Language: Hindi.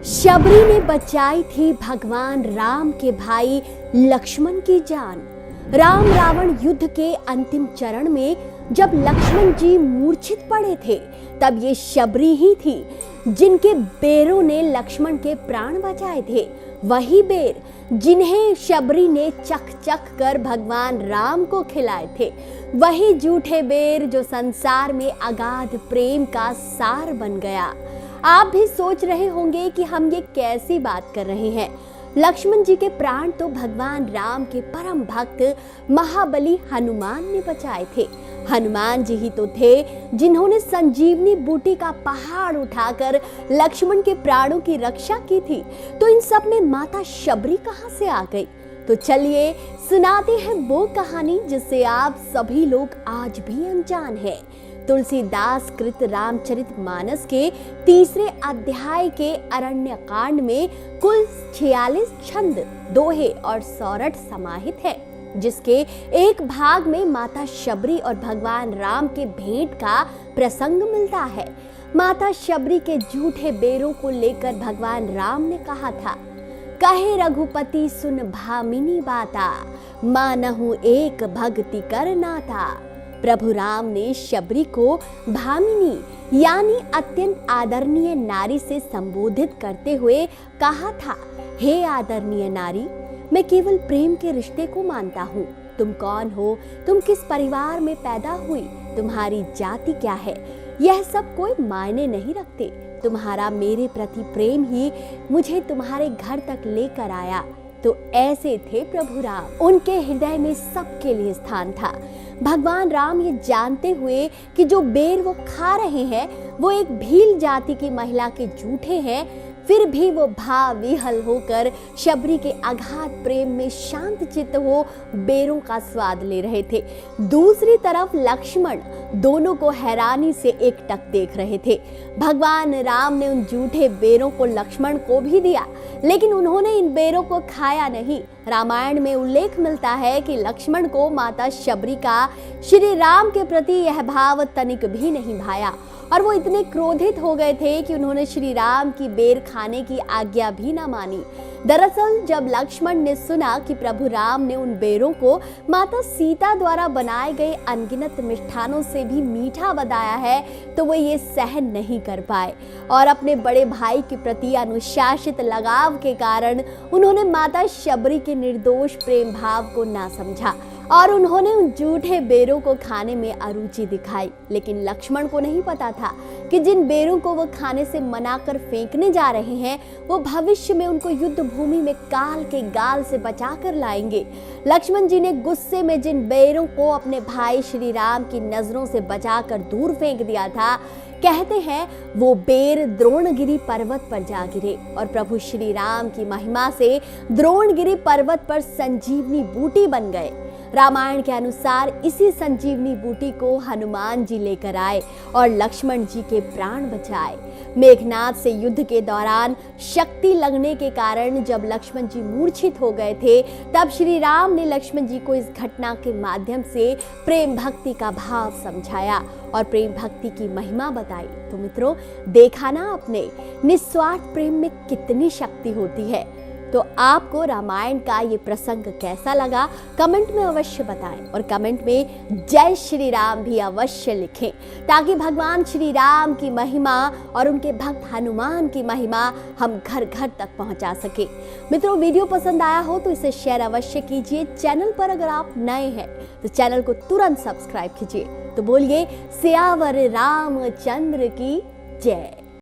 शबरी ने बचाई थी भगवान राम के भाई लक्ष्मण की जान। राम रावण युद्ध के अंतिम चरण में जब लक्ष्मण जी मूर्छित पड़े थे, तब ये शबरी ही थी जिनके बेरों ने लक्ष्मण के प्राण बचाए थे। वही बेर जिन्हें शबरी ने चख चख कर भगवान राम को खिलाए थे। वही झूठे बेर जो संसार में अगाध प्रेम का सार बन गया। आप भी सोच रहे होंगे कि हम ये कैसी बात कर रहे हैं। लक्ष्मण जी के प्राण तो भगवान राम के परम भक्त महाबली हनुमान ने बचाए थे। हनुमान जी ही तो थे जिन्होंने संजीवनी बूटी का पहाड़ उठाकर लक्ष्मण के प्राणों की रक्षा की थी। तो इन सब में माता शबरी कहां से आ गई? तो चलिए सुनाते हैं वो कहानी जिससे आप सभी लोग आज भी अनजान हैं। तुलसीदास कृत रामचरितमानस के 3 अध्याय के अरण्य कांड में कुल 46 छंद, दोहे और सोरठ समाहित है, जिसके एक भाग में माता शबरी और भगवान राम के भेंट का प्रसंग मिलता है। माता शबरी के झूठे बेरों को लेकर भगवान राम ने कहा था, कहे रघुपति सुन भामिनी बाता, मानहु एक भक्ति कर नाता। प्रभु राम ने शबरी को भामिनी यानी अत्यंत आदरणीय नारी से संबोधित करते हुए कहा था, हे आदरणीय नारी, मैं केवल प्रेम के रिश्ते को मानता हूँ। तुम कौन हो? तुम किस परिवार में पैदा हुई? तुम्हारी जाति क्या है? यह सब कोई मायने नहीं रखते। तुम्हारा मेरे प्रति प्रेम ही मुझे तुम्हारे घर तक लेकर आया। तो ऐसे थे प्रभु राम। उनके हृदय में सबके लिए स्थान था। भगवान राम ये जानते हुए कि जो बेर वो खा रहे हैं वो एक भील जाति की महिला के जूठे हैं, फिर भी वो भाव विहल होकर शबरी के अगाध प्रेम में शांत चित्त हो बेरों का स्वाद ले रहे थे। दूसरी तरफ लक्ष्मण दोनों को हैरानी से एकटक देख रहे थे। भगवान राम ने उन जूठे बेरों को लक्ष्मण को भी दिया, लेकिन उन्होंने इन बेरों को खाया नहीं। रामायण में उल्लेख मिलता है कि लक्ष्मण को माता शबरी का श्री राम के प्रति यह भाव तनिक भी नहीं भाया और वो इतने क्रोधित हो गए थे कि उन्होंने श्री राम की बेर खाने की आज्ञा भी न मानी। दरअसल जब लक्ष्मण ने सुना कि प्रभु राम ने उन बेरों को माता सीता द्वारा बनाए गए अनगिनत मिष्ठानों से भी मीठा बताया है, तो वो ये सहन नहीं कर पाए और अपने बड़े भाई के प्रति अनुशासित लगाव के कारण उन्होंने माता शबरी के निर्दोष प्रेम भाव को ना समझा और उन्होंने उन झूठे बेरों को खाने में अरुचि दिखाई। लेकिन लक्ष्मण को नहीं पता था कि जिन बेरों को वो खाने से मना कर फेंकने जा रहे हैं वो भविष्य में उनको युद्ध भूमि में काल के गाल से बचा कर लाएंगे। लक्ष्मण जी ने गुस्से में जिन बेरों को अपने भाई श्री राम की नजरों से बचाकर दूर फेंक दिया था, कहते हैं वो बेर द्रोणगिरी पर्वत पर जा गिरे और प्रभु श्री राम की महिमा से द्रोणगिरी पर्वत पर संजीवनी बूटी बन गए। रामायण के अनुसार इसी संजीवनी बूटी को हनुमान जी लेकर आए और लक्ष्मण जी के प्राण बचाए। मेघनाद से युद्ध के दौरान शक्ति लगने के कारण जब लक्ष्मण जी मूर्छित हो गए थे, तब श्री राम ने लक्ष्मण जी को इस घटना के माध्यम से प्रेम भक्ति का भाव समझाया और प्रेम भक्ति की महिमा बताई। तो मित्रों, देखा ना आपने निस्वार्थ प्रेम में कितनी शक्ति होती है। तो आपको रामायण का ये प्रसंग कैसा लगा कमेंट में अवश्य बताएं और कमेंट में जय श्री राम भी अवश्य लिखें, ताकि भगवान श्री राम की महिमा और उनके भक्त हनुमान की महिमा हम घर घर तक पहुंचा सके। मित्रों, वीडियो पसंद आया हो तो इसे शेयर अवश्य कीजिए। चैनल पर अगर आप नए हैं तो चैनल को तुरंत सब्सक्राइब कीजिए। तो बोलिए सियावर रामचंद्र की जय।